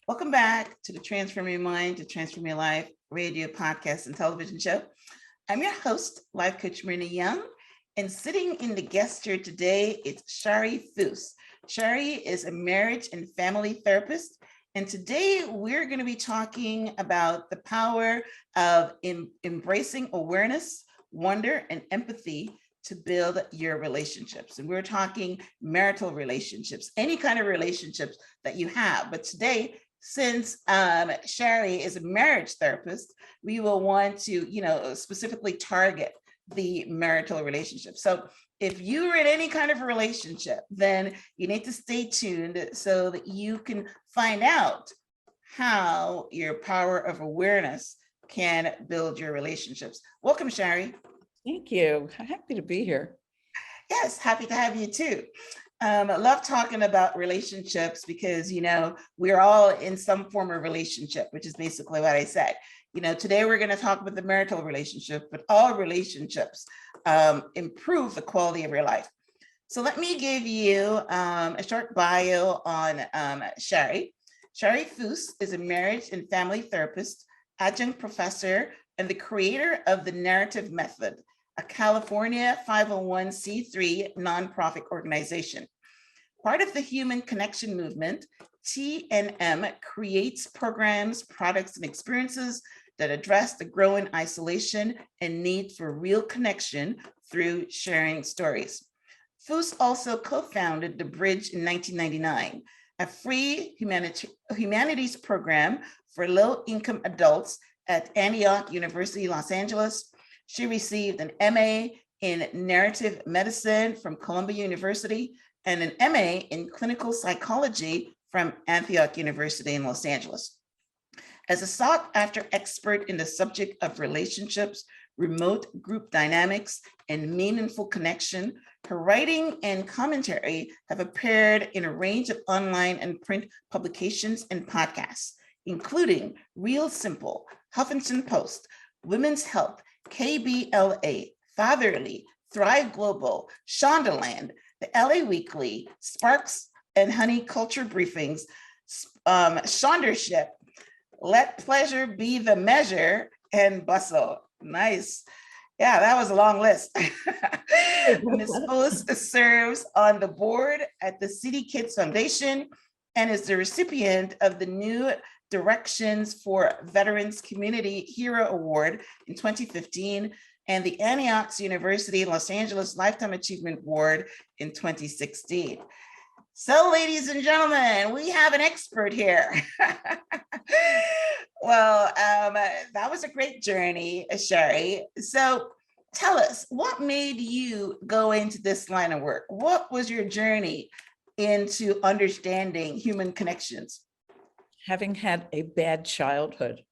Welcome back to the Transform Your Mind to Transform Your Life radio, podcast, and television show. I'm your host, Life Coach Marina Young, and sitting in the guest chair today, it's Shari Foos. Shari is a marriage and family therapist, and today we're going to be talking about the power of embracing awareness, wonder, and empathy to build your relationships. And we're talking marital relationships, any kind of relationships that you have. But today, since Shari is a marriage therapist, we will want to, specifically target the marital relationship. So if you're in any kind of relationship, then you need to stay tuned so that you can find out how your power of awareness can build your relationships. Welcome, Shari. Thank you. Happy to be here. Yes, happy to have you too. I love talking about relationships because, we're all in some form of relationship, which is basically what I said. Today we're going to talk about the marital relationship, but all relationships improve the quality of your life. So let me give you a short bio on Shari. Shari Foos is a marriage and family therapist, adjunct professor, and the creator of the Narrative Method, a California 501c3 nonprofit organization. Part of the Human Connection movement, TNM creates programs, products, and experiences that address the growing isolation and need for real connection through sharing stories. Foos also co-founded The Bridge in 1999, a free humanities program for low-income adults at Antioch University, Los Angeles. She received an MA in narrative medicine from Columbia University and an MA in clinical psychology from Antioch University in Los Angeles. As a sought-after expert in the subject of relationships, remote group dynamics, and meaningful connection, her writing and commentary have appeared in a range of online and print publications and podcasts, including Real Simple, Huffington Post, Women's Health, KBLA, Fatherly, Thrive Global, Shondaland, the LA Weekly, Sparks and Honey Culture Briefings, Shondership, Let Pleasure Be the Measure, and Bustle. Nice. Yeah, that was a long list. Ms. Foos serves on the board at the City Kids Foundation and is the recipient of the New Directions for Veterans Community Hero Award in 2015 and the Antioch University Los Angeles Lifetime Achievement Award in 2016. So, ladies and gentlemen, we have an expert here. Well, that was a great journey, Shari. So tell us, what made you go into this line of work? What was your journey into understanding human connections? Having had a bad childhood.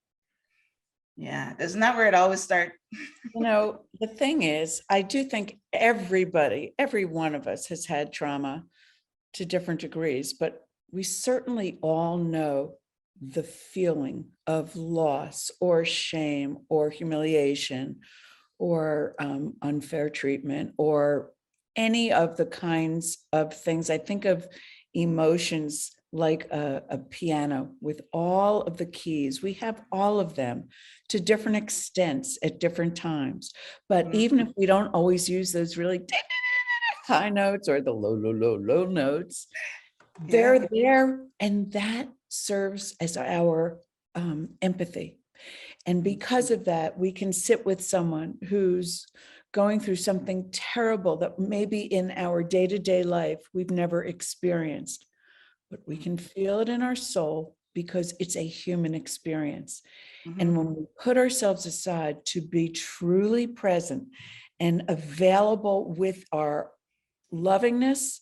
Yeah, isn't that where it always starts? The thing is, I do think every one of us has had trauma to different degrees, but we certainly all know the feeling of loss or shame or humiliation or unfair treatment or any of the kinds of things. I think of emotions like a piano with all of the keys. We have all of them to different extents at different times. But even if we don't always use those really high notes or the low notes, they're there, and that serves as our empathy. And because of that, we can sit with someone who's going through something terrible that maybe in our day-to-day life we've never experienced, but we can feel it in our soul because it's a human experience. And when we put ourselves aside to be truly present and available with our lovingness,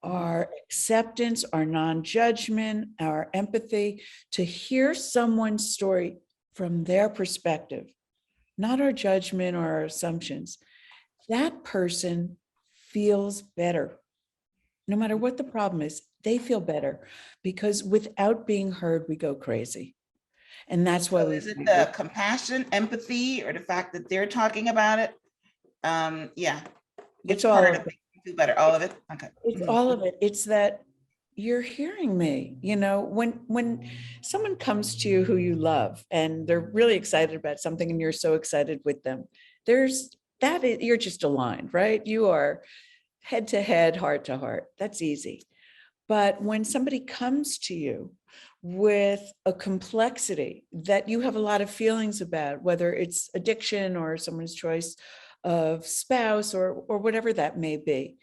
our acceptance, our non-judgment, our empathy, to hear someone's story from their perspective, not our judgment or our assumptions, that person feels better. No matter what the problem is, they feel better, because without being heard, we go crazy. And that's why is it the compassion, empathy, or the fact that they're talking about it? Yeah. It's all of it. Do better, all of it. Okay. It's all of it. It's that you're hearing me. When someone comes to you who you love and they're really excited about something and you're so excited with them, you're just aligned, right? You are head to head, heart to heart. That's easy. But when somebody comes to you with a complexity that you have a lot of feelings about, whether it's addiction or someone's choice of spouse or whatever that may be,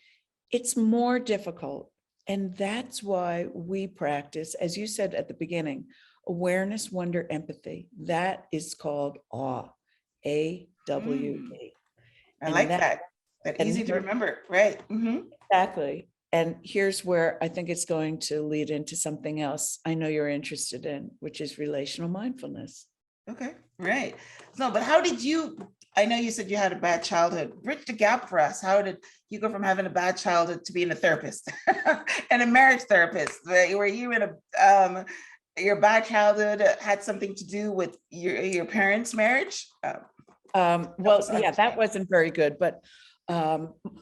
it's more difficult. And that's why we practice, as you said at the beginning, awareness, wonder, empathy. That is called awe, AWE. I And like that. That and easy to remember, right? exactly. And here's where I think it's going to lead into something else I know you're interested in, which is relational mindfulness. Okay, right. So, but how did you, I know you said you had a bad childhood. Bridge the gap for us. How did you go from having a bad childhood to being a therapist and a marriage therapist? Were you in your bad childhood had something to do with your parents' marriage? Well, yeah, that wasn't very good, but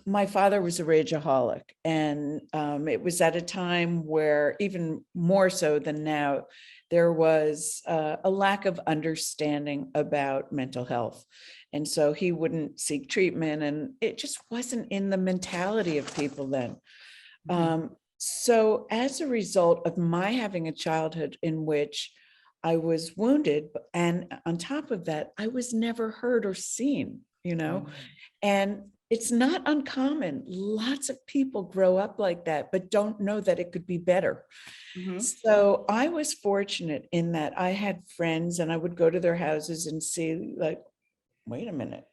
my father was a rageaholic, and it was at a time where, even more so than now, there was a lack of understanding about mental health. And so he wouldn't seek treatment, and it just wasn't in the mentality of people then. So as a result of my having a childhood in which I was wounded, and on top of that, I was never heard or seen, and it's not uncommon. Lots of people grow up like that, but don't know that it could be better. So I was fortunate in that I had friends and I would go to their houses and see, like, wait a minute,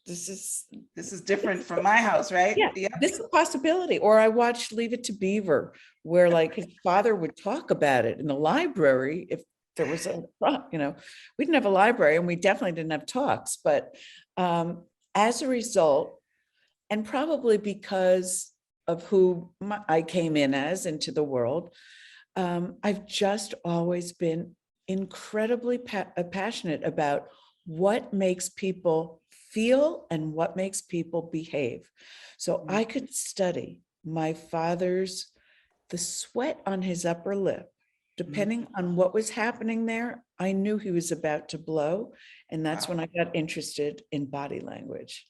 this is different from my house, right? Yeah, this is a possibility. Or I watched Leave It to Beaver, where like his father would talk about it in the library. If there was we didn't have a library, and we definitely didn't have talks. But as a result, and probably because of who I came in as into the world, I've just always been incredibly passionate about what makes people feel and what makes people behave. So I could study my father's, the sweat on his upper lip, depending on what was happening there. I knew he was about to blow. And that's when I got interested in body language.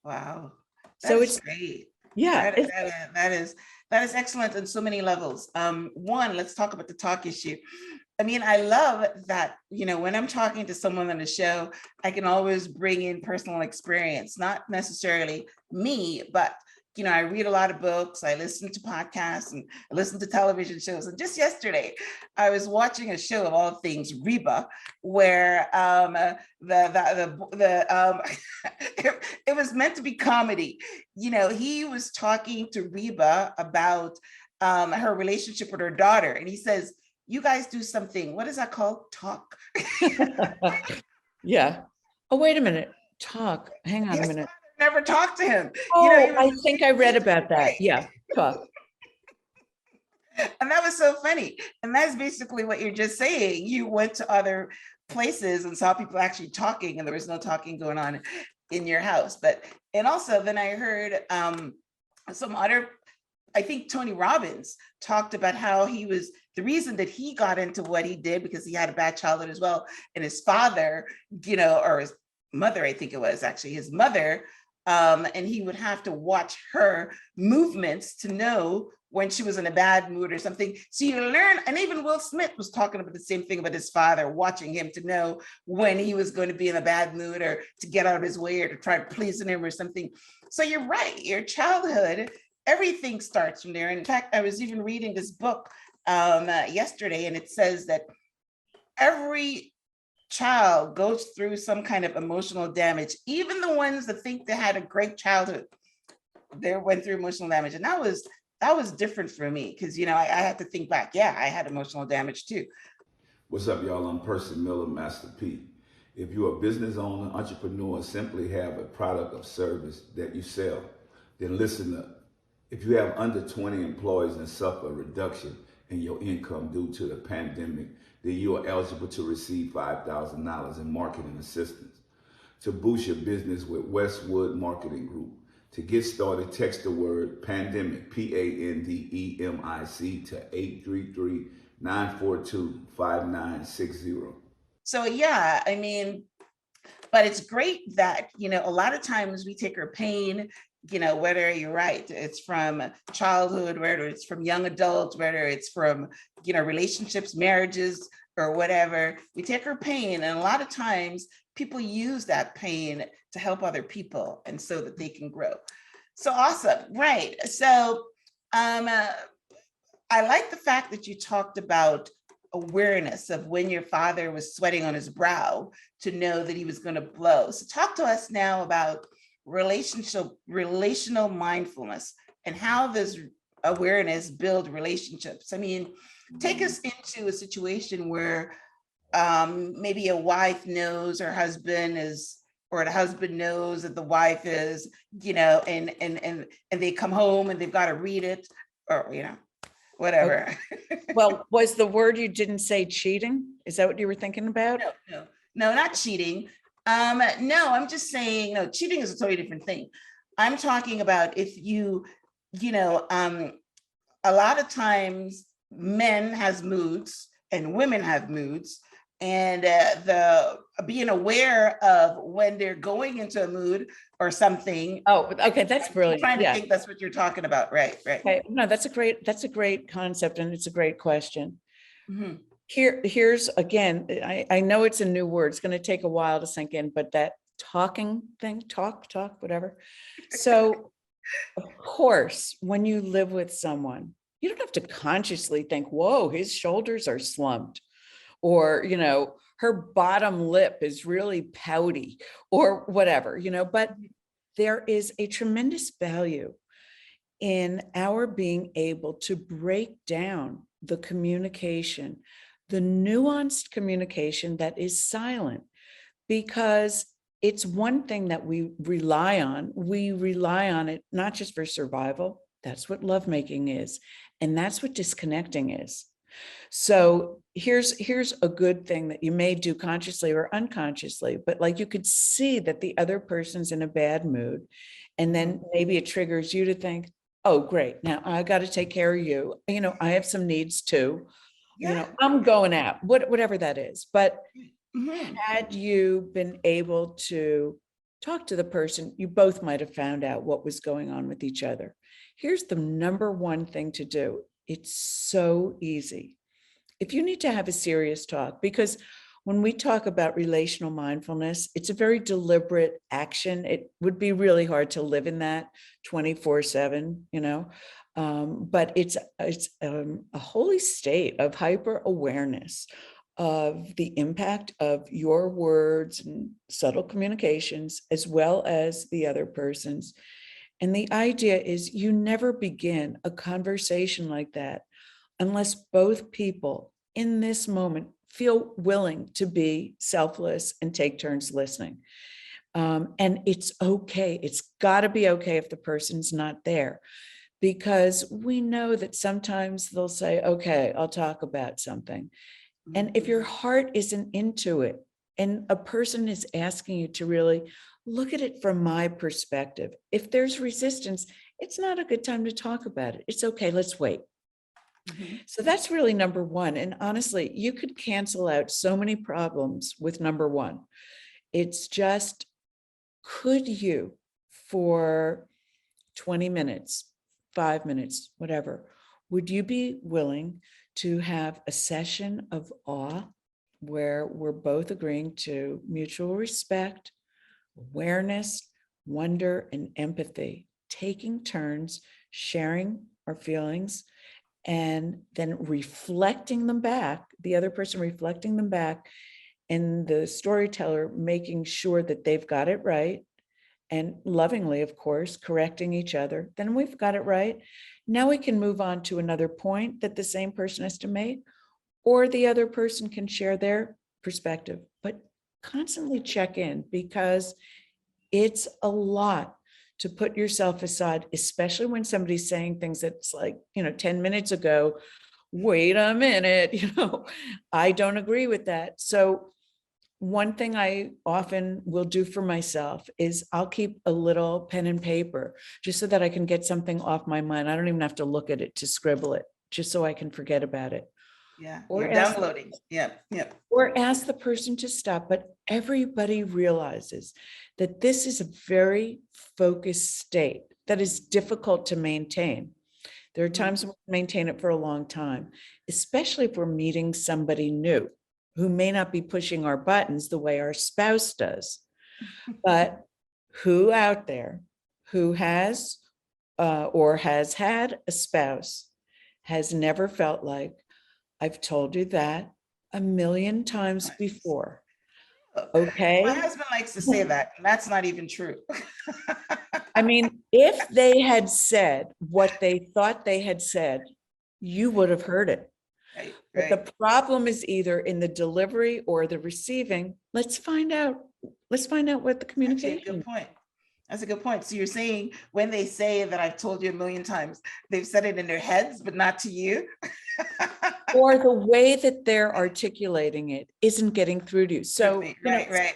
Wow. So That's great. Yeah. That is excellent on so many levels. One, let's talk about the talk issue. I mean, I love that, when I'm talking to someone on the show, I can always bring in personal experience, not necessarily me, but I read a lot of books, I listen to podcasts, and I listen to television shows. And just yesterday, I was watching a show of all things, Reba, where it was meant to be comedy. He was talking to Reba about her relationship with her daughter, and he says, "You guys do something. What is that called? Talk." Yeah. Oh, wait a minute. Talk. Hang on a minute. Never talked to him. Oh, I think I read about that. Yeah. Talk. And that was so funny. And that's basically what you're just saying. You went to other places and saw people actually talking, and there was no talking going on in your house. And also then I heard some other, I think Tony Robbins talked about how the reason that he got into what he did, because he had a bad childhood as well. And his father, or his mother, I think it was actually his mother, and he would have to watch her movements to know when she was in a bad mood or something. So you learn, and even Will Smith was talking about the same thing about his father, watching him to know when he was going to be in a bad mood, or to get out of his way, or to try to please him or something. So you're right, your childhood, everything starts from there. And in fact, I was even reading this book yesterday, and it says that every child goes through some kind of emotional damage. Even the ones that think they had a great childhood, they went through emotional damage. And that was different for me, because I had to think back. Yeah, I had emotional damage too. What's up, y'all? I'm Percy Miller, Master P. If you're a business owner, entrepreneur, simply have a product or service that you sell, then listen up. If you have under 20 employees and suffer a reduction in your income due to the pandemic, then you are eligible to receive $5,000 in marketing assistance. To boost your business with Westwood Marketing Group, To get started, text the word pandemic, PANDEMIC, to 833-942-5960. So yeah, I mean, but it's great that, you know, a lot of times we take our pain, you know, whether you're right, it's from childhood, whether it's from young adults, whether it's from, you know, relationships, marriages, or whatever, we take our pain. And a lot of times people use that pain to help other people and so that they can grow. So awesome. Right. So I like the fact that you talked about awareness of when your father was sweating on his brow to know that he was going to blow. So talk to us now about relational mindfulness and how this awareness build relationships. I mean, take us into a situation where maybe a wife knows her husband is, or the husband knows that the wife is, you know, and they come home and they've got to read it, or, you know, whatever. Okay. Well, was the word you didn't say cheating? Is that what you were thinking about? No, not cheating. No, I'm just saying, no, cheating is a totally different thing. I'm talking about if you know, a lot of times men has moods and women have moods, and the being aware of when they're going into a mood or something. Oh, okay, that's brilliant. I'm trying to Yeah. think that's what you're talking about, right? Okay. No, that's a great concept, and it's a great question. Mhm. Here's again, I know it's a new word. It's going to take a while to sink in, but that talking thing, talk, whatever. So, of course, when you live with someone, you don't have to consciously think, whoa, his shoulders are slumped, or, you know, her bottom lip is really pouty, or whatever, you know, but there is a tremendous value in our being able to break down the communication, the nuanced communication that is silent, because it's one thing that we rely on. We rely on it not just for survival. That's what lovemaking is. And that's what disconnecting is. So here's a good thing that you may do consciously or unconsciously, but like you could see that the other person's in a bad mood. And then maybe it triggers you to think, oh, great. Now I got to take care of you. You know, I have some needs too. Yeah. You know, I'm going out, whatever that is. But Mhm. had you been able to talk to the person, you both might have found out what was going on with each other. Here's the number one thing to do. It's so easy. If you need to have a serious talk, because when we talk about relational mindfulness, it's a very deliberate action. It would be really hard to live in that 24/7, you know, but it's a holy state of hyper awareness of the impact of your words and subtle communications, as well as the other person's. And the idea is you never begin a conversation like that unless both people in this moment feel willing to be selfless and take turns listening. And it's okay. It's got to be okay if the person's not there, because we know that sometimes they'll say, okay, I'll talk about something. And if your heart isn't into it, and a person is asking you to really look at it from my perspective, if there's resistance, it's not a good time to talk about it. It's okay, let's wait. So that's really number one. And honestly, you could cancel out so many problems with number one. It's just, could you, for 20 minutes, 5 minutes, whatever, would you be willing to have a session of awe where we're both agreeing to mutual respect, awareness, wonder, and empathy, taking turns, sharing our feelings, and then reflecting them back, the other person reflecting them back, and the storyteller making sure that they've got it right, and lovingly, of course, correcting each other. Then we've got it right. Now we can move on to another point that the same person has to make, or the other person can share their perspective, but constantly check in, because it's a lot to put yourself aside, especially when somebody's saying things that's like, 10 minutes ago, wait a minute, I don't agree with that. So one thing I often will do for myself is I'll keep a little pen and paper just so that I can get something off my mind. I don't even have to look at it to scribble it, just so I can forget about it. Yeah, Or you're ask, downloading. Yep, yep. or ask the person to stop. But everybody realizes that this is a very focused state that is difficult to maintain. There are times when we maintain it for a long time, especially if we're meeting somebody new who may not be pushing our buttons the way our spouse does. But who out there who has or has had a spouse has never felt like, I've told you that a million times before. Okay. My husband likes to say that, and that's not even true. I mean, if they had said what they thought they had said, you would have heard it. Right, But right. the problem is either in the delivery or the receiving. Let's find out. Let's find out what the Actually, communication. a good point. That's a good point. So you're saying when they say that I've told you a million times, they've said it in their heads, but not to you? Or the way that they're articulating it isn't getting through to you. So, Right, right.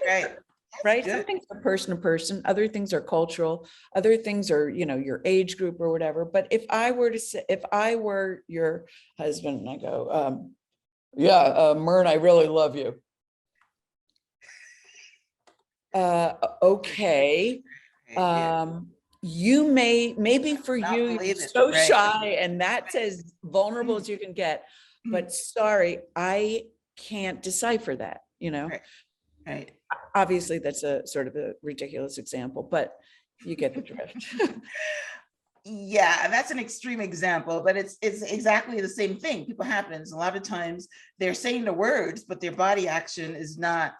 right? Good. Some things are person to person, other things are cultural, other things are, your age group or whatever. But if I were to say, if I were your husband and I go, Mern, I really love you. Okay. You maybe for Not you, you're believe it, so right. shy and that's as vulnerable as you can get. But sorry, I can't decipher that, Right. Obviously that's a sort of a ridiculous example, but you get the drift. Yeah, that's an extreme example, but it's exactly the same thing. People happens a lot of times. They're saying the words, but their body action is not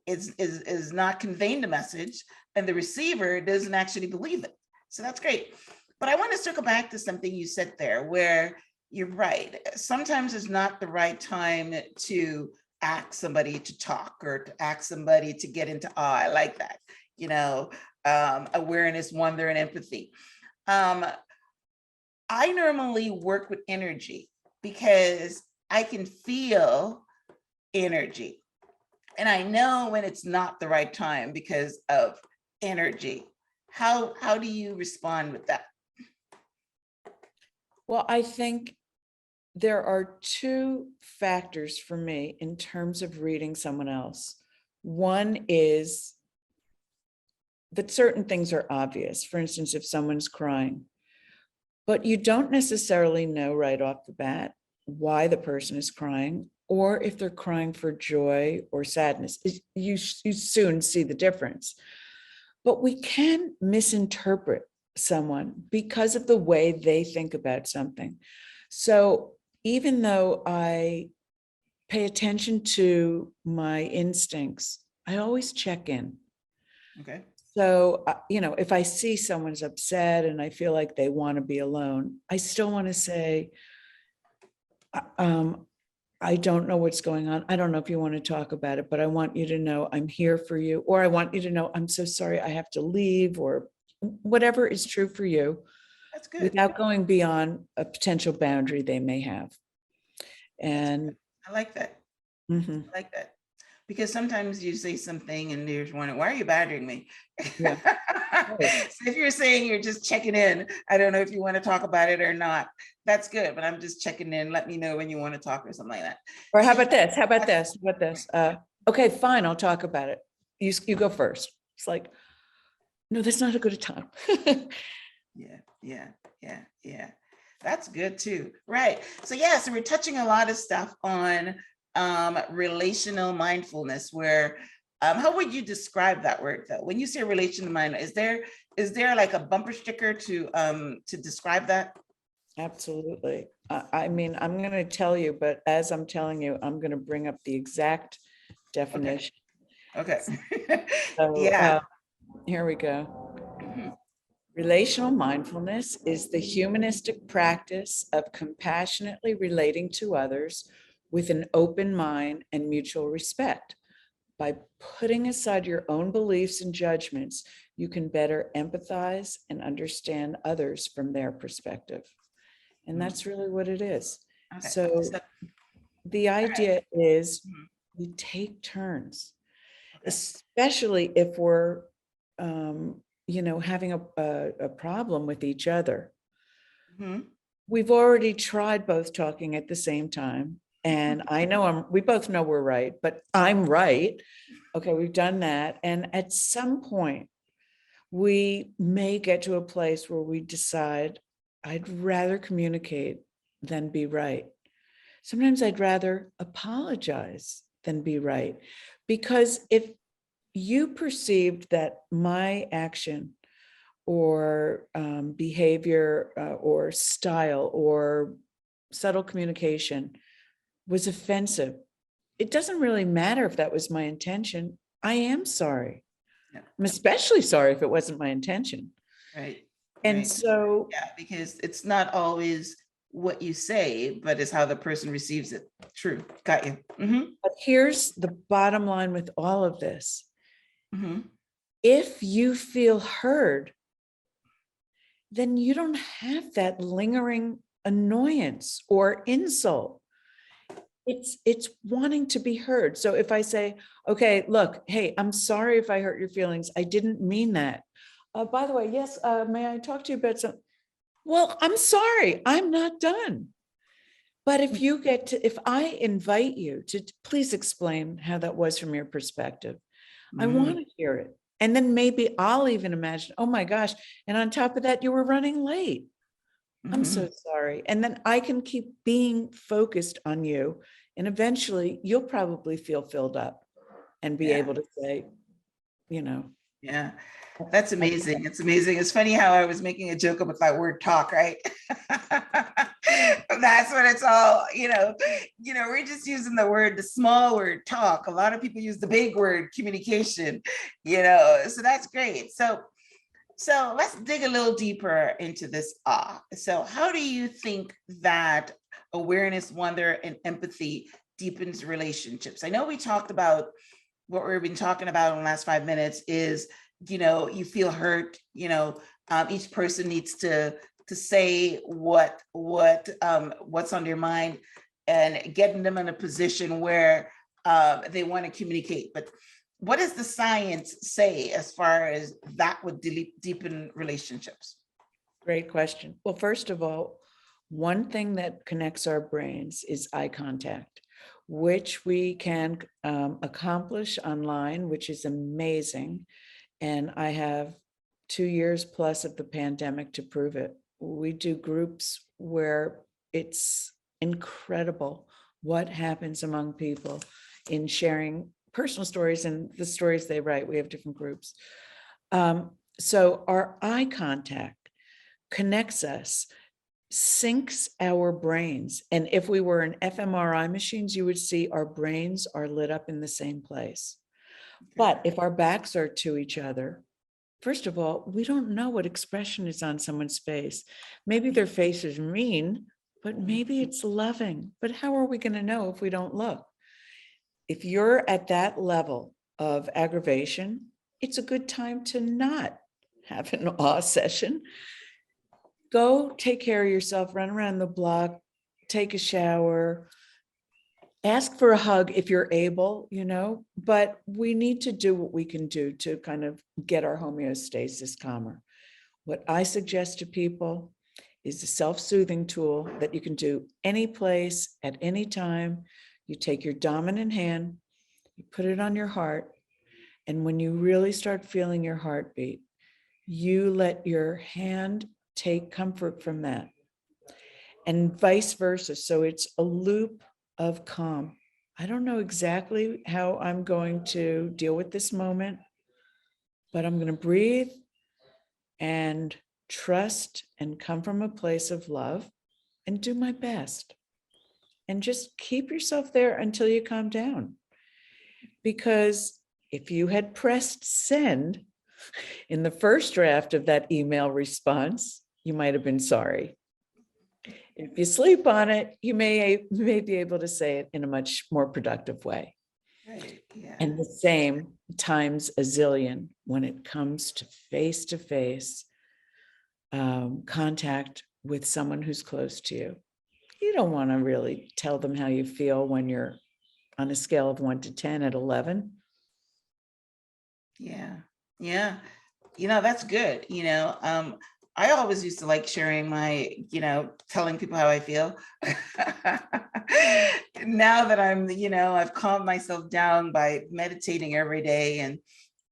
conveying the message, and the receiver doesn't actually believe it. So that's great. But I want to circle back to something you said there, where you're right. Sometimes it's not the right time to ask somebody to talk or to ask somebody to get into awe. I like that. Awareness, wonder, and empathy. I normally work with energy because I can feel energy. And I know when it's not the right time because of energy. How do you respond with that? Well, I think there are two factors for me in terms of reading someone else. One is that certain things are obvious. For instance, if someone's crying, but you don't necessarily know right off the bat why the person is crying, or if they're crying for joy or sadness. You soon see the difference. But we can misinterpret someone because of the way they think about something. So even though I pay attention to my instincts, I always check in. Okay. So, if I see someone's upset and I feel like they want to be alone, I still want to say, I don't know what's going on. I don't know if you want to talk about it, but I want you to know I'm here for you. Or I want you to know, I'm so sorry, I have to leave, or whatever is true for you. That's good. Without going beyond a potential boundary they may have. And I like that. I like that. Because sometimes you say something and there's one, why are you bothering me? Yeah. So if you're saying you're just checking in, I don't know if you want to talk about it or not. That's good, but I'm just checking in. Let me know when you want to talk or something like that. Or how about this? How about this? How about this? Okay, fine, I'll talk about it. You go first. It's like, no, that's not a good time. Yeah. That's good too. Right. So so we're touching a lot of stuff on relational mindfulness, where how would you describe that word though? When you say relational mindfulness, is there like a bumper sticker to describe that? Absolutely. I mean, I'm going to tell you, but as I'm telling you, I'm going to bring up the exact definition. Okay. So, here we go. Relational mindfulness is the humanistic practice of compassionately relating to others with an open mind and mutual respect. By putting aside your own beliefs and judgments, you can better empathize and understand others from their perspective. And that's really what it is. Okay. So the idea is we take turns. especially if we're, having a problem with each other. Mhm. We've already tried both talking at the same time. And I know we both know we're right, but I'm right. Okay, we've done that. And at some point, we may get to a place where we decide, I'd rather communicate than be right. Sometimes I'd rather apologize than be right. Because if you perceived that my action or behavior or style or subtle communication was offensive, it doesn't really matter if that was my intention. I am sorry. Yeah. I'm especially sorry if it wasn't my intention. Right. And Right. so, Yeah, because it's not always what you say, but it's how the person receives it. True. Got you. but here's the bottom line with all of this. Mm-hmm. If you feel heard, then you don't have that lingering annoyance or insult. It's wanting to be heard. So if I say, okay, look, hey, I'm sorry if I hurt your feelings. I didn't mean that. By the way, yes, may I talk to you about something? Well, I'm sorry, I'm not done. But if I invite you to please explain how that was from your perspective, I want to hear it. And then maybe I'll even imagine, oh my gosh. And on top of that, you were running late. I'm so sorry. And then I can keep being focused on you. And eventually you'll probably feel filled up and be Yeah. able to say, you know. Yeah. That's amazing. It's amazing. It's funny how I was making a joke about that word talk, right? That's what it's all, we're just using the small word talk. A lot of people use the big word communication, so that's great. So let's dig a little deeper into this. So how do you think that awareness, wonder, and empathy deepens relationships? I know we talked about what we've been talking about in the last 5 minutes is, you feel hurt, each person needs to say what's on their mind and getting them in a position where they want to communicate. But what does the science say as far as that would deepen relationships? Great question. Well, first of all, one thing that connects our brains is eye contact, which we can accomplish online, which is amazing. And I have 2 years plus of the pandemic to prove it. We do groups where it's incredible what happens among people in sharing personal stories and the stories they write. We have different groups. So our eye contact connects us, syncs our brains. And if we were in fMRI machines, you would see our brains are lit up in the same place. But if our backs are to each other, first of all, we don't know what expression is on someone's face. Maybe their face is mean, but maybe it's loving. But how are we going to know if we don't look? If you're at that level of aggravation, it's a good time to not have an awe session. Go take care of yourself, run around the block, take a shower, ask for a hug if you're able, but we need to do what we can do to kind of get our homeostasis calmer. What I suggest to people is a self-soothing tool that you can do any place at any time. You take your dominant hand, you put it on your heart, and when you really start feeling your heartbeat, you let your hand take comfort from that, and vice versa. So it's a loop of calm. I don't know exactly how I'm going to deal with this moment, but I'm going to breathe and trust and come from a place of love and do my best. And just keep yourself there until you calm down. Because if you had pressed send in the first draft of that email response, you might have been sorry. If you sleep on it, you may be able to say it in a much more productive way. Right. Yeah. And the same times a zillion when it comes to face-to-face contact with someone who's close to you. You don't want to really tell them how you feel when you're on a scale of 1 to 10 at 11. Yeah. Yeah. That's good. I always used to like sharing my, telling people how I feel. Now that I've calmed myself down by meditating every day, and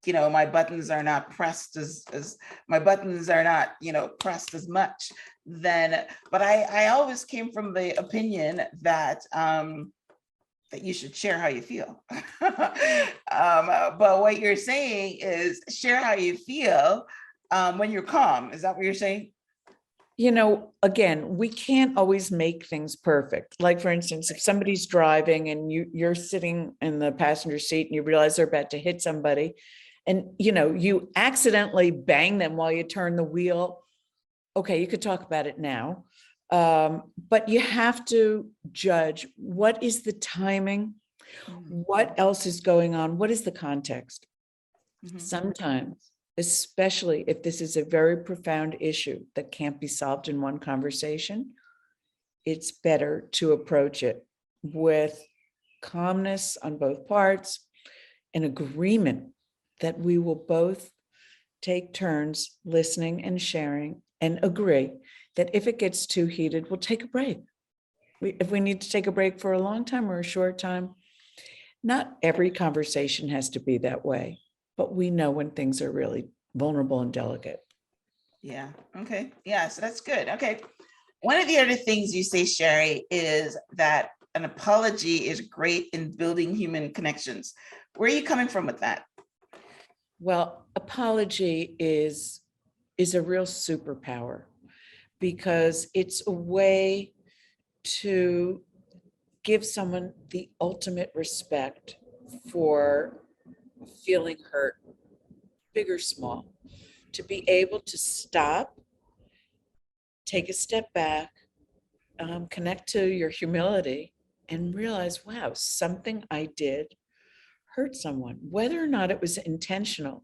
my buttons are not pressed as my buttons are not, pressed as much, then, but I always came from the opinion that you should share how you feel. But what you're saying is share how you feel when you're calm. Is that what you're saying? Again, we can't always make things perfect. Like, for instance, if somebody's driving and you're sitting in the passenger seat and you realize they're about to hit somebody, and you accidentally bang them while you turn the wheel. Okay, you could talk about it now. But you have to judge, what is the timing? What else is going on? What is the context? Mhm. Sometimes, especially if this is a very profound issue that can't be solved in one conversation, it's better to approach it with calmness on both parts, an agreement that we will both take turns listening and sharing, and agree that if it gets too heated, we'll take a break. If we need to take a break for a long time or a short time, not every conversation has to be that way, but we know when things are really vulnerable and delicate. Yeah. Okay. Yeah. So that's good. Okay. One of the other things you say, Shari, is that an apology is great in building human connections. Where are you coming from with that? Well, apology is a real superpower, because it's a way to give someone the ultimate respect for feeling hurt, big or small, to be able to stop, take a step back, connect to your humility, and realize, wow, something I did hurt someone, whether or not it was intentional.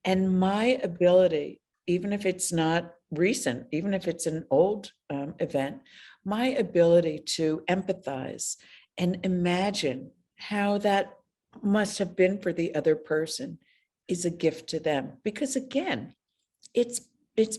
And my ability, even if it's not recent, even if it's an old event, my ability to empathize and imagine how that must have been for the other person is a gift to them. Because again, it's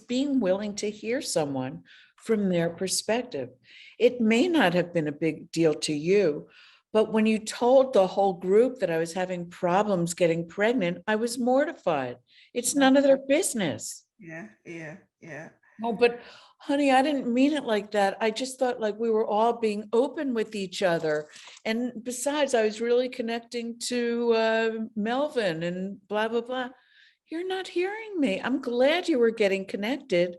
being willing to hear someone from their perspective. It may not have been a big deal to you, but when you told the whole group that I was having problems getting pregnant, I was mortified. It's none of their business. Yeah. Yeah. Yeah. No, but honey, I didn't mean it like that. I just thought like we were all being open with each other. And besides, I was really connecting to Melvin and blah, blah, blah. You're not hearing me. I'm glad you were getting connected,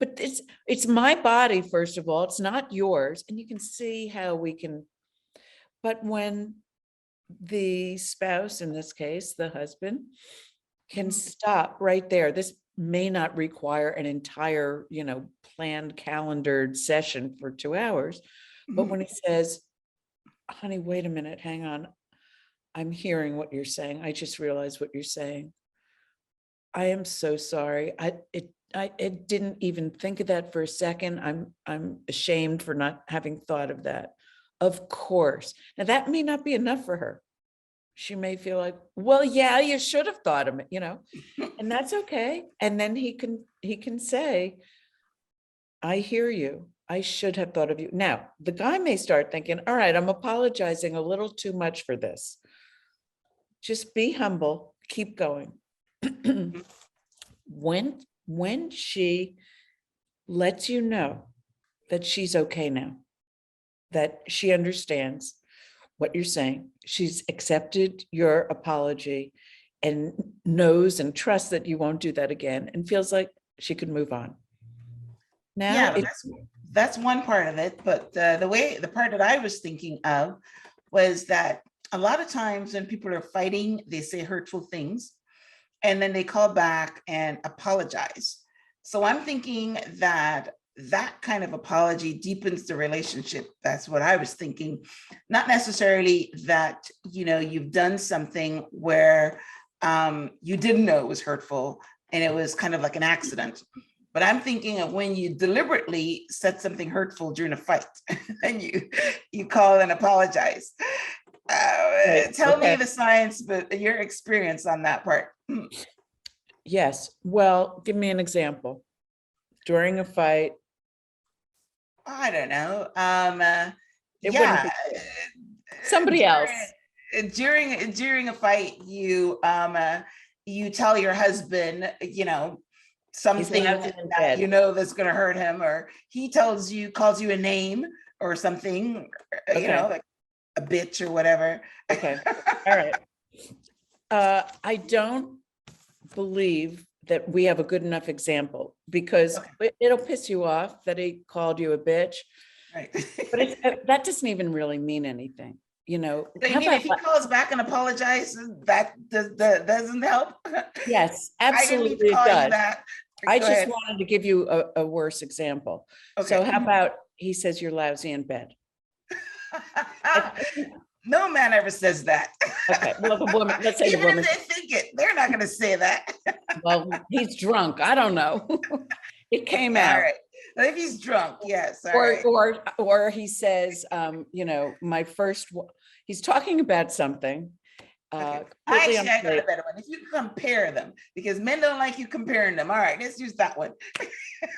but it's my body, first of all. It's not yours. And you can see how we can. But when the spouse, in this case, the husband, can stop right there. This may not require an entire, planned calendared session for 2 hours. But when he says, honey, wait a minute, hang on. I'm hearing what you're saying. I just realized what you're saying. I am so sorry. I didn't even think of that for a second. I'm ashamed for not having thought of that. Of course. Now that may not be enough for her. She may feel like, well, yeah, you should have thought of it, and that's okay. And then he can say, I hear you. I should have thought of you. Now, the guy may start thinking, all right, I'm apologizing a little too much for this. Just be humble, keep going. When she lets you know that she's okay now, that she understands what you're saying, she's accepted your apology and knows and trusts that you won't do that again, and feels like she could move on. Now, Yeah, but that's one part of it. But the part that I was thinking of was that a lot of times when people are fighting, they say hurtful things, and then they call back and apologize. So I'm thinking that kind of apology deepens the relationship. That's what I was thinking. Not necessarily that, you've done something where you didn't know it was hurtful and it was kind of like an accident. But I'm thinking of when you deliberately said something hurtful during a fight and you call and apologize. Tell me the science, but your experience on that part. Yes. Well, give me an example. During a fight, I don't know. it wouldn't Yeah. be somebody else. During a fight, you tell your husband, He's something lousy in that bed. that's going to hurt him, or he calls you a name or something, Okay. like a bitch or whatever. Okay. All right. I don't believe that we have a good enough example, because Okay. it'll piss you off that he called you a bitch, Right. but that doesn't even really mean anything. So you How mean about, if he calls back and apologizes, that doesn't help? yes, I didn't mean to absolutely it call you does. that. I Go just ahead. wanted to give you a worse example. So Okay. how about he says you're lousy in bed? No man ever says that. Okay, well, the woman, let's say the Even woman, if they think it, they're not going to say that. well, he's drunk. I don't know. It came All out. right. If he's drunk, yes. All Or, right. or he says, he's talking about something. Okay. Completely Actually, I got a unrelated. better one. If you compare them, because men don't like you comparing them. All right, let's use that one.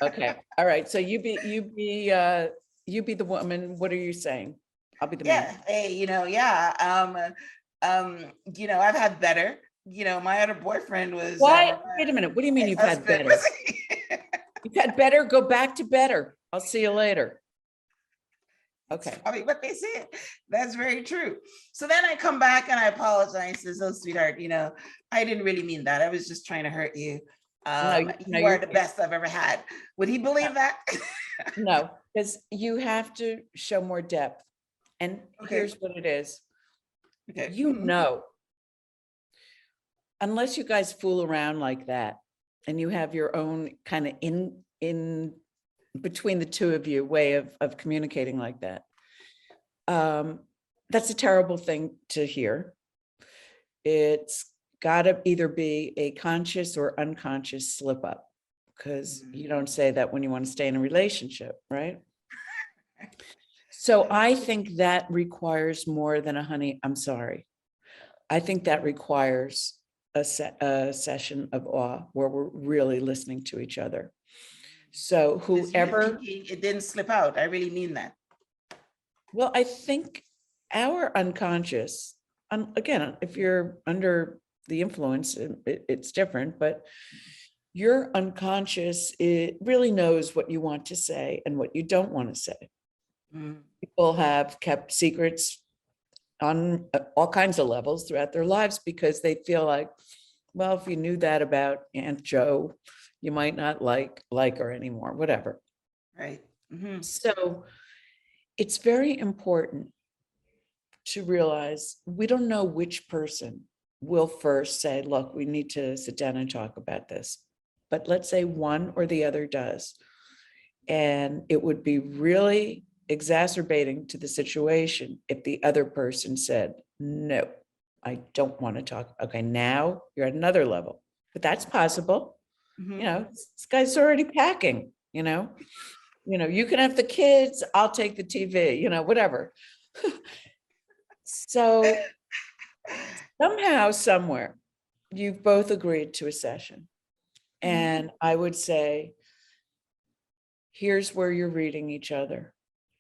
Okay, all right. So you be the woman. What are you saying? I'll be the man. Yeah. Hey, yeah. I've had better. My other boyfriend was Why? Wait a minute. What do you mean you've had ex-husband. better? You've had better. Go back to better. I'll see you later. Okay. I mean, what they said. That's very true. So then I come back and I apologize. Says, "Oh, sweetheart, I didn't really mean that. I was just trying to hurt you. You are the best I've ever had." Would he believe that? No, because you have to show more depth. And Okay. here's what it is. Okay. Unless you guys fool around like that, and you have your own kind of in between the two of you way of communicating like that, that's a terrible thing to hear. It's got to either be a conscious or unconscious slip up, because you don't say that when you want to stay in a relationship, right? So I think that requires more than a honey, I'm sorry. I think that requires a session of awe where we're really listening to each other. So whoever, it didn't slip out. I really mean that. well, I think our unconscious, again, if you're under the influence, it's different, but your unconscious, it really knows what you want to say and what you don't want to say. People have kept secrets on all kinds of levels throughout their lives because they feel like, well, if you knew that about Aunt Joe, you might not like her anymore, whatever. Right. So it's very important to realize we don't know which person will first say, look, we need to sit down and talk about this. But let's say one or the other does. And it would be really exacerbating to the situation if the other person said, no, I don't want to talk. Okay, now you're at another level, but that's possible. This guy's already packing, you can have the kids, I'll take the TV, whatever. So somehow, somewhere, you've both agreed to a session. And I would say, here's where you're reading each other.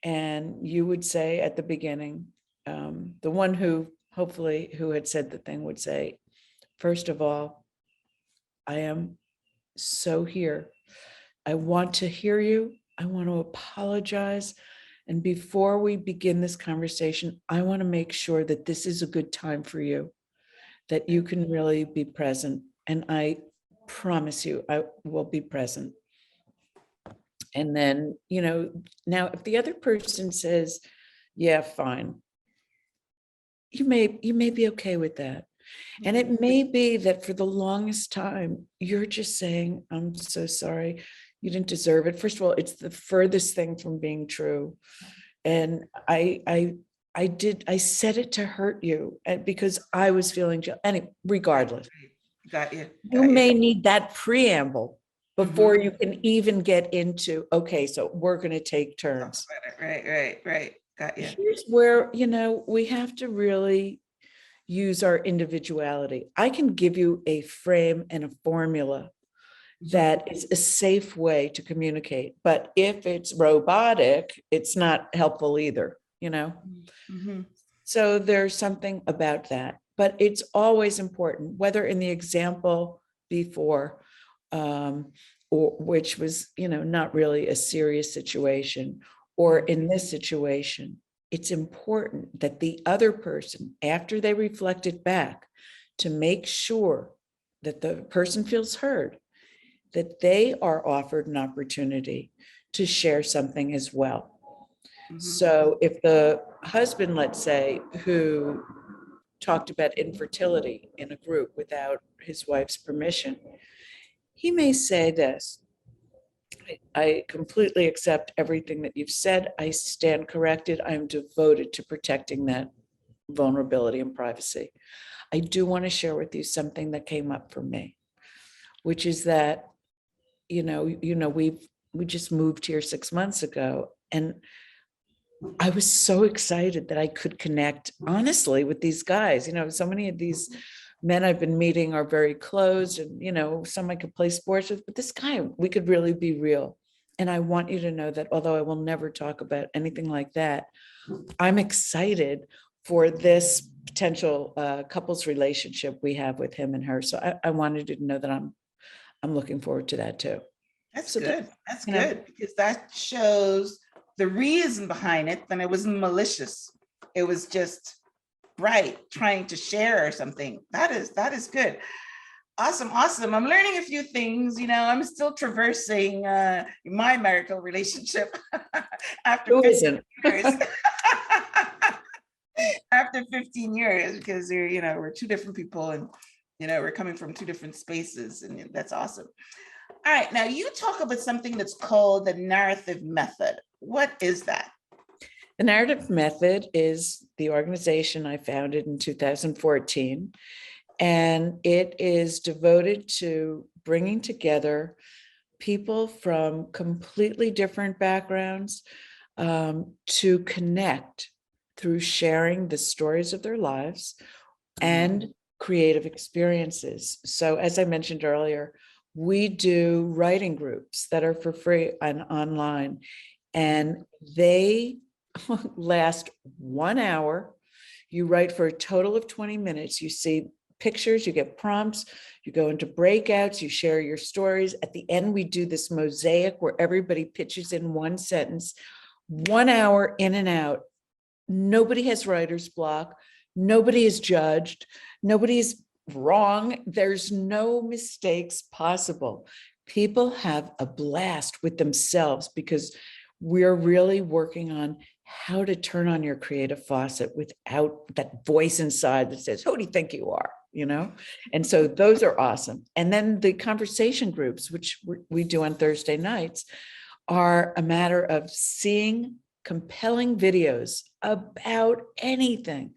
And you would say at the beginning, the one who had said the thing would say, first of all, I am so here. I want to hear you. I want to apologize. And before we begin this conversation, I want to make sure that this is a good time for you, that you can really be present. And I promise you, I will be present. And then, now if the other person says, yeah, fine, you may be okay with that. And it may be that for the longest time, you're just saying, I'm so sorry, you didn't deserve it. First of all, it's the furthest thing from being true. And I said it to hurt you because I was feeling, regardless. Got you. You may need that preamble before you can even get into, okay, so we're going to take turns. Right. Got you. Here's where, we have to really use our individuality. I can give you a frame and a formula that is a safe way to communicate. But if it's robotic, it's not helpful either, you know? Mhm. So there's something about that, but it's always important, whether in the example before, or which was, you know, not really a serious situation, or in this situation, it's important that the other person, after they reflected back, to make sure that the person feels heard, that they are offered an opportunity to share something as well. So if the husband, let's say, who talked about infertility in a group without his wife's permission, he may say this: I completely accept everything that you've said. I stand corrected. I'm devoted to protecting that vulnerability and privacy. I do want to share with you something that came up for me, which is that, we just moved here 6 months ago, and I was so excited that I could connect honestly with these guys. So many of these men I've been meeting are very close, and some I could play sports with, but this guy, we could really be real. And I want you to know that although I will never talk about anything like that, I'm excited for this potential couples relationship we have with him and her. So I wanted you to know that I'm looking forward to that too. That's So good. That's good, because that shows the reason behind it. Then it wasn't malicious. It was just trying to share or something. That is good. Awesome. I'm learning a few things. I'm still traversing my marital relationship after Who 15 isn't? years. After 15 years, because we're two different people, and we're coming from two different spaces, and that's awesome. All right, now you talk about something that's called the narrative method. What is that? The narrative method is the organization I founded in 2014, and it is devoted to bringing together people from completely different backgrounds to connect through sharing the stories of their lives and creative experiences. So as I mentioned earlier, we do writing groups that are for free and online, and they last 1 hour. You write for a total of 20 minutes. You see pictures, you get prompts, you go into breakouts, you share your stories. At the end, we do this mosaic where everybody pitches in one sentence. 1 hour in and out. Nobody has writer's block. Nobody is judged. Nobody's wrong. There's no mistakes possible. People have a blast with themselves because we're really working on how to turn on your creative faucet without that voice inside that says, who do you think you are? And so those are awesome. And then the conversation groups, which we do on Thursday nights, are a matter of seeing compelling videos about anything,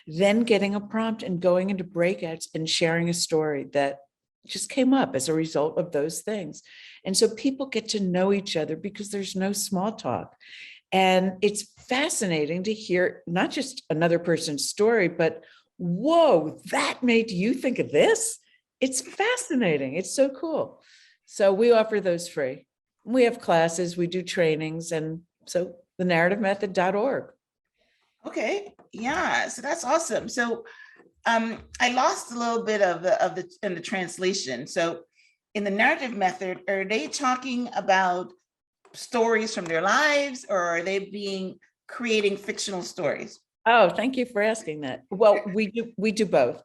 then getting a prompt and going into breakouts and sharing a story that just came up as a result of those things. And so people get to know each other because there's no small talk. And it's fascinating to hear not just another person's story, but whoa, that made you think of this? It's fascinating. It's so cool. So we offer those free. We have classes, we do trainings, and so thenarrativemethod.org. Okay, yeah, so that's awesome. So I lost a little bit of the translation. So in the narrative method, are they talking about stories from their lives, or are they creating fictional stories? Oh, thank you for asking that. Well, we do both.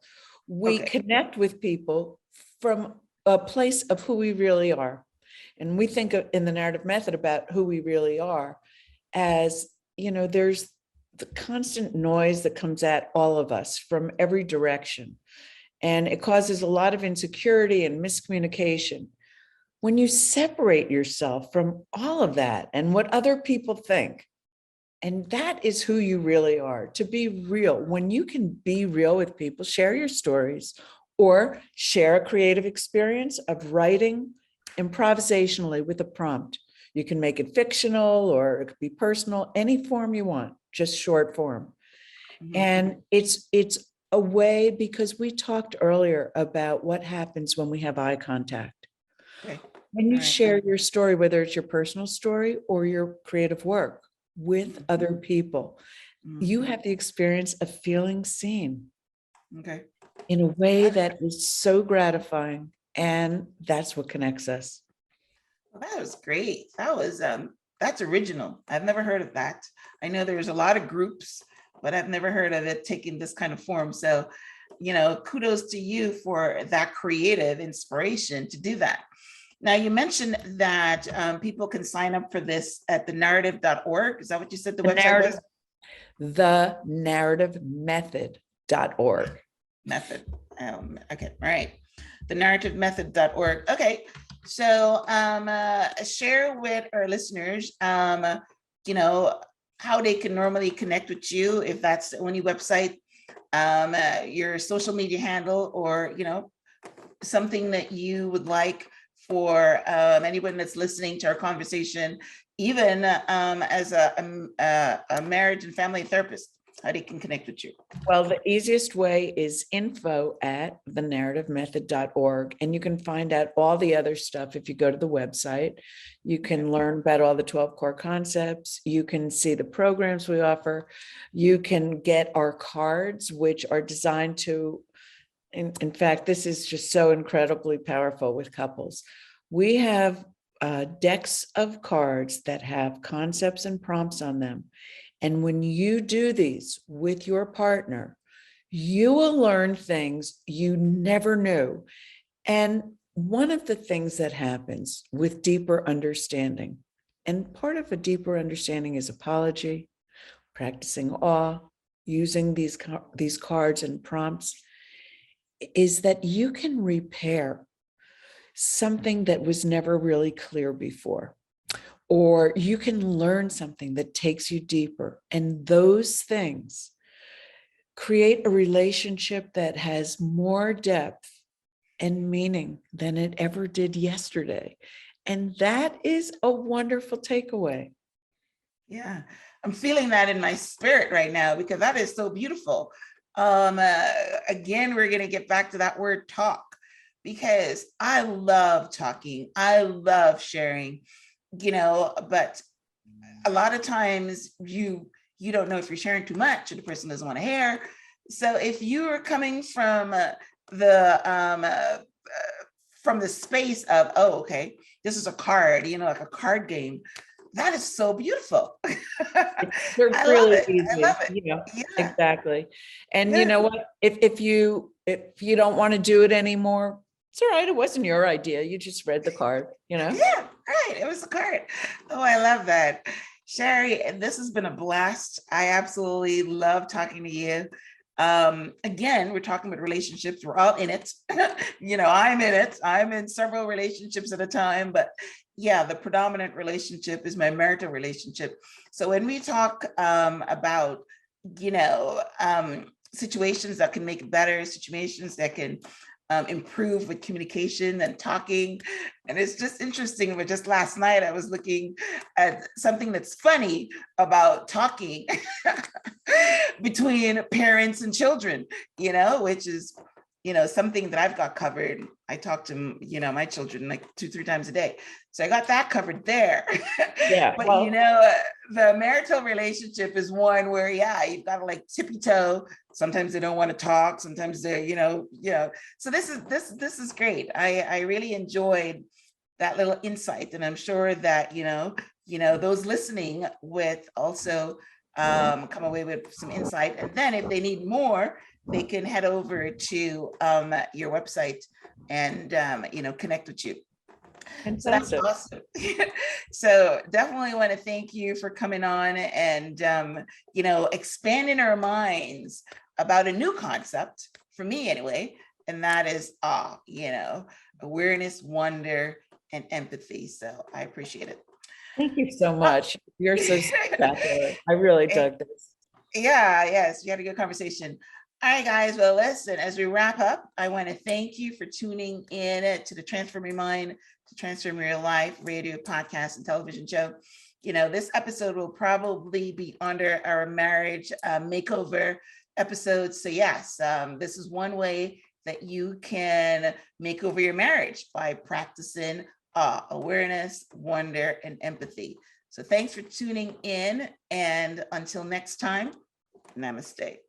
We connect with people from a place of who we really are. And we think in the narrative method about who we really are as, there's the constant noise that comes at all of us from every direction. And it causes a lot of insecurity and miscommunication. When you separate yourself from all of that and what other people think, and that is who you really are, to be real. When you can be real with people, share your stories or share a creative experience of writing improvisationally with a prompt. You can make it fictional or it could be personal, any form you want, just short form. And it's a way, because we talked earlier about what happens when we have eye contact. Okay. When you All right. share your story, whether it's your personal story or your creative work with other people, you Mhm. have the experience of feeling seen Okay. in a way that is so gratifying. And that's what connects us. Well, that was great. That's original. I've never heard of that. I know there's a lot of groups, but I've never heard of it taking this kind of form. So, kudos to you for that creative inspiration to do that. Now, you mentioned that people can sign up for this at thenarrative.org. Is that what you said the website was? thenarrativemethod.org. Method. Okay, all right. Thenarrativemethod.org. Okay, so share with our listeners, how they can normally connect with you, if that's the only website, your social media handle, or something that you would like for anyone that's listening to our conversation, even as a marriage and family therapist, how they can connect with you. Well, the easiest way is info@thenarrativemethod.org. And you can find out all the other stuff if you go to the website. You can learn about all the 12 core concepts. You can see the programs we offer. You can get our cards, which are designed to, in fact, this is just so incredibly powerful with couples. We have decks of cards that have concepts and prompts on them. And when you do these with your partner, you will learn things you never knew. And one of the things that happens with deeper understanding, and part of a deeper understanding is apology, practicing awe, using these cards and prompts, is that you can repair something that was never really clear before. Or you can learn something that takes you deeper. And those things create a relationship that has more depth and meaning than it ever did yesterday. And that is a wonderful takeaway. Yeah, I'm feeling that in my spirit right now, because that is so beautiful. Again, we're going to get back to that word talk, because I love talking. I love sharing. But a lot of times you don't know if you're sharing too much, or the person doesn't want to hear. So if you are coming from the space of, oh, okay, this is a card, like a card game, that is so beautiful. They're I love really it. I easy, love it. Yeah, Yeah. exactly. And you Good. know what? If you don't want to do it anymore, it's all right. It wasn't your idea. You just read the card, Yeah, right. It was a card. Oh, I love that. Shari, this has been a blast. I absolutely love talking to you. Again, we're talking about relationships. We're all in it. I'm in it. I'm in several relationships at a time, but yeah, the predominant relationship is my marital relationship. So when we talk about, situations that can make it better, situations that can improve with communication and talking. And it's just interesting, but just last night I was looking at something that's funny about talking between parents and children, which is, something that I've got covered. I talk to, my children like 2-3 times a day. So I got that covered there. Yeah. But, Well, the marital relationship is one where, yeah, you've got to like tippy toe. Sometimes they don't want to talk. Sometimes they're, so this is great. I really enjoyed that little insight. And I'm sure that, those listening with also come away with some insight. And then if they need more, they can head over to your website and connect with you. So that's fantastic. awesome. So definitely want to thank you for coming on and expanding our minds about a new concept for me anyway, and that is awareness, wonder, and empathy. So I appreciate it. Thank you so much. You're so spectacular. I really dug this. Yeah, yes, we had a good conversation. All right, guys. Well, listen, as we wrap up, I want to thank you for tuning in to the Transform Your Mind to Transform Your Life radio, podcast, and television show. This episode will probably be under our marriage makeover episodes. So yes, this is one way that you can make over your marriage by practicing awareness, wonder, and empathy. So thanks for tuning in, and until next time, namaste.